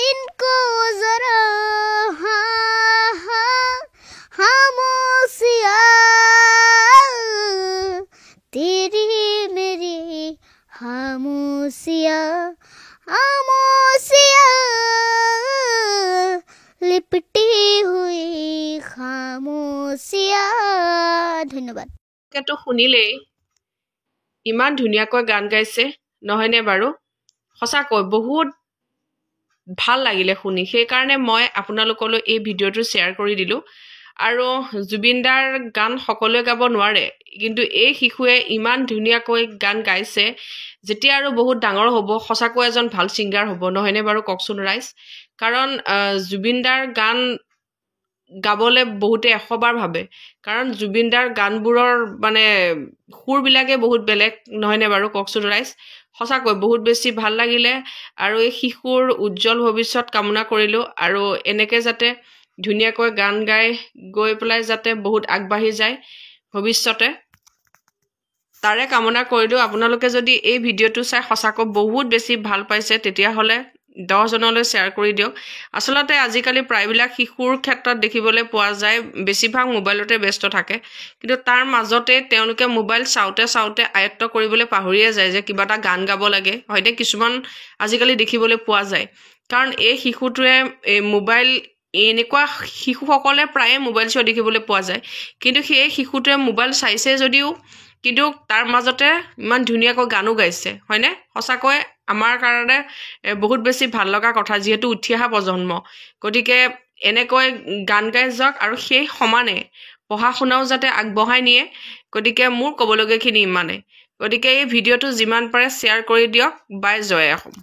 इनको जरा खामोशियाँ तेरी मेरी खामोशियाँ लिपटी हुई खामोशियाँ ধন্যবাদ কেটো শুনিলেই ইমান ধুনীয়াকৈ গান গাইছে নহয়নে বাৰু সঁচাকৈ বহুত ভাল লাগিলে শুনি সেইকাৰণে মই আপোনালোকলৈ এই ভিডিঅ'টো শ্বেয়াৰ কৰি দিলোঁ আৰু জুবিনদাৰ গান সকলোৱে গাব নোৱাৰে কিন্তু এই শিশুৱে ইমান ধুনীয়াকৈ গান গাইছে যেতিয়া আৰু বহুত ডাঙৰ হ'ব সঁচাকৈ এজন ভাল ছিংগাৰ হ'ব নহয়নে বাৰু ককচোন ৰাইজ কাৰণ জুবিনদাৰ গান গাবলে বহুতে 100 বাৰ ভাবে কাৰণ জুবিনদাৰ গানবোৰৰ মানে সুৰবিলাকে বহুত বেলেগ নহয়নে বাৰু ককচোন ৰাইজ সঁচাকৈ বহুত বেছি ভাল লাগিলে আৰু এই শিশুৰ উজ্জ্বল ভৱিষ্যত কামনা কৰিলোঁ আৰু এনেকৈ যাতে ধুনীয়াকৈ গান গাই গৈ পেলাই যাতে বহুত আগবাঢ়ি যায় ভৱিষ্যতে তাৰে কামনা কৰিলোঁ আপোনালোকে যদি এই ভিডিঅ'টো চাই সঁচাকৈ বহুত বেছি ভাল পাইছে তেতিয়াহ'লে 10 জনলৈ শ্বেয়াৰ কৰি দিয়ক আসলতে আজিকালি প্ৰায়বিলাক শিশুৰ ক্ষেত্ৰত দেখিবলৈ পোৱা যায় বেছিভাগ মোবাইলতে ব্যস্ত থাকে কিন্তু তাৰ মাজতে তেওঁলোকে মোবাইল চাওঁতে আয়ত্ত কৰিবলৈ পাহৰিয়ে যায় যে কিবা এটা গান গাব লাগে হয়তো কিছুমান আজিকালি দেখিবলৈ পোৱা যায় কাৰণ এই শিশুটোৱে মোবাইল এনেকুৱা শিশুসকলে প্ৰায়ে মোবাইল চোৱা দেখিবলৈ পোৱা যায় কিন্তু সেই শিশুটোৱে মোবাইল চাইছে যদিও কিন্তু তাৰ মাজতে ইমান ধুনীয়াকৈ গানো গাইছে হয়নে সঁচাকৈ আমাৰ কাৰণে বহুত বেছি ভাল লগা কথা যেহেতু উঠি অহা প্ৰজন্ম গতিকে এনেকৈ গান গাই যাওক আৰু সেই সমানে পঢ়া শুনাও যাতে আগবঢ়াই নিয়ে গতিকে মোৰ ক'বলগীয়াখিনি ইমানে গতিকে এই ভিডিঅ'টো যিমান পাৰে শ্বেয়াৰ কৰি দিয়ক বাই জয় অসম